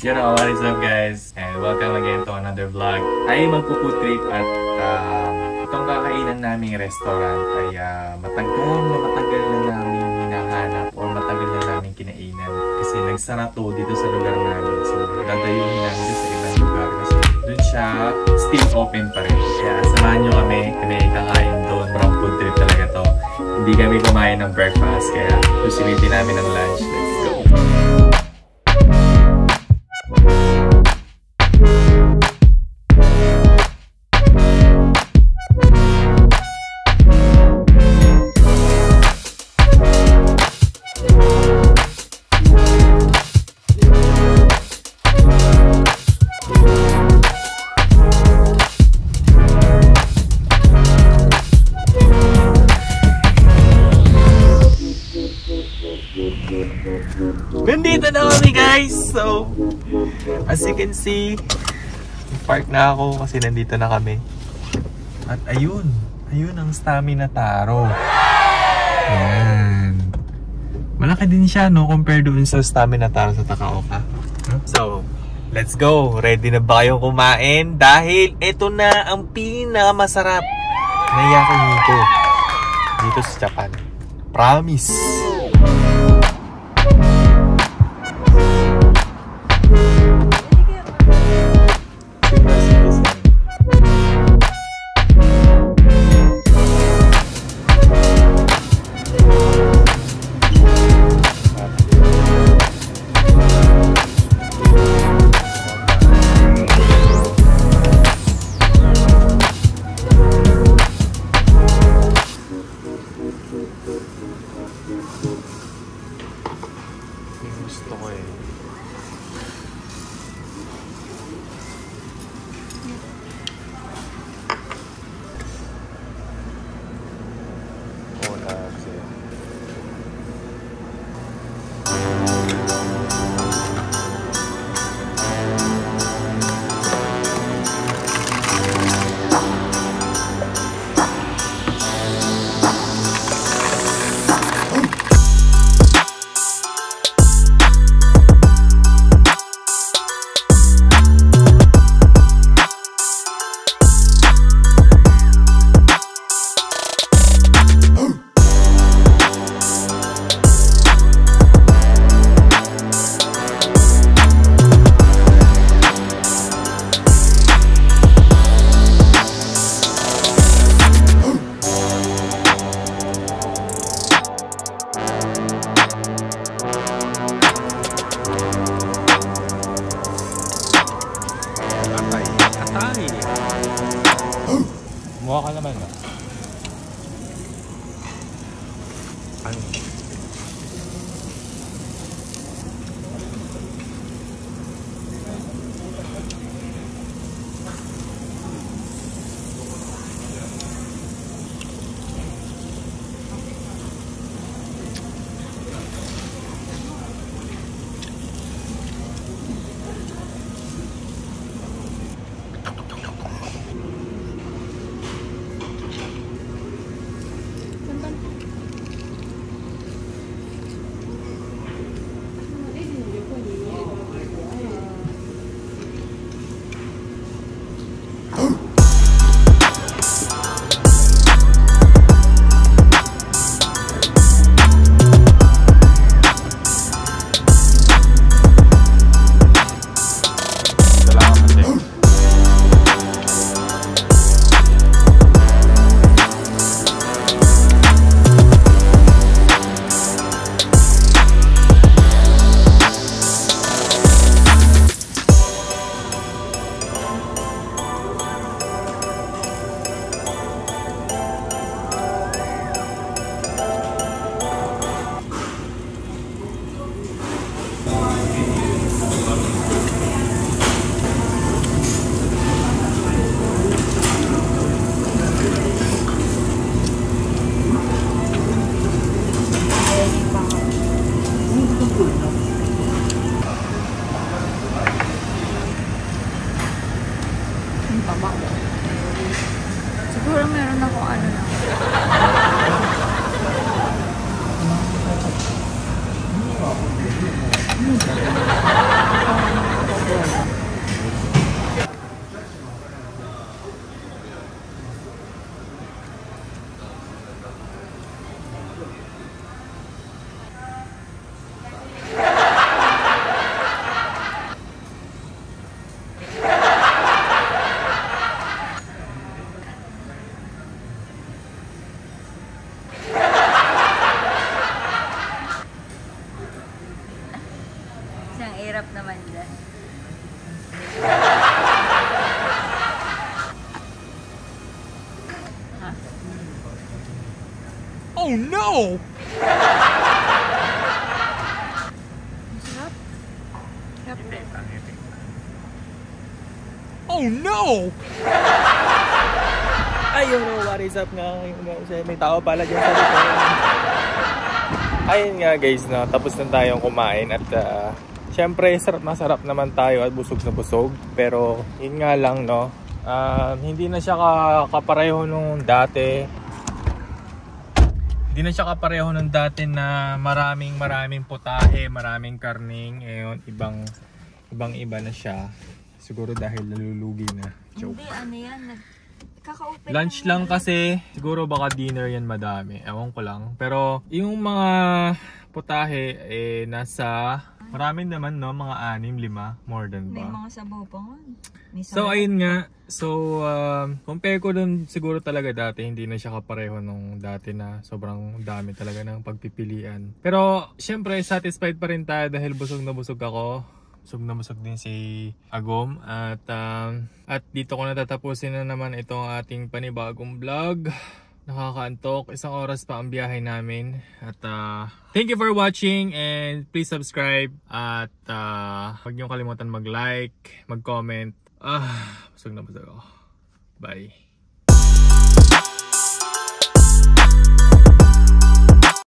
You know, what is up guys? And welcome again to another vlog. Ay magpo-food trip at itong kakainan naming restaurant ay matagal na namin hinahanap o matagal na namin kinainan. Kasi nagsara to dito sa lugar namin. So dadayuhin namin dito sa ibang lugar kasi dun siya still open pa rin. Kaya samahan nyo kami kakain doon. From food trip talaga to. Hindi kami kumain ng breakfast kaya susulitin namin ng lunch. Let's go! Nandito na kami guys! So, as you can see, park na ako kasi nandito na kami. At ayun ang stamina taro. Ayan. Malaki din siya no, compare doon sa stamina taro sa Takaoka. So, let's go! Ready na ba kayong kumain? Dahil ito na ang pinakamasarap na yakiniku dito sa Japan. Promise! Gusto ko eh. Mukha ka naman ba? Ano? Oh no! Masarap. Oh no! Ayun, what is up nga ngayon guys? May tao pala dyan sa likod. Ayun nga guys, no? Tapos na tayong kumain at syempre masarap naman tayo at busog na busog. Pero yun nga lang, no? Hindi na siya kapareho nung dati. Hindi na siya kapareho nung dati na maraming putahe, maraming karning. Ngayon, ibang-iba na siya. Siguro dahil nalulugi na. Joke. Hindi, ano yan. Kaka-open Lunch lang kasi. Siguro baka dinner yan madami. Ewan ko lang. Pero yung mga putahe, nasa... Marami naman, no? Mga 6, 5. More than May ba? mga sabaw pa nga. May So, sarap. ayun nga. So, compare ko dun siguro talaga dati. Hindi na siya kapareho nung dati na sobrang dami talaga ng pagpipilian. Pero, syempre, satisfied pa rin tayo dahil busog na busog ako. Busog na busog din si Agom. At dito ko natatapusin na naman itong ating panibagong vlog. Nakakaantok. 1 oras pa ang biyahe namin. At thank you for watching and please subscribe. At huwag niyong kalimutan mag-like, mag-comment. Busog na busog ako. Bye.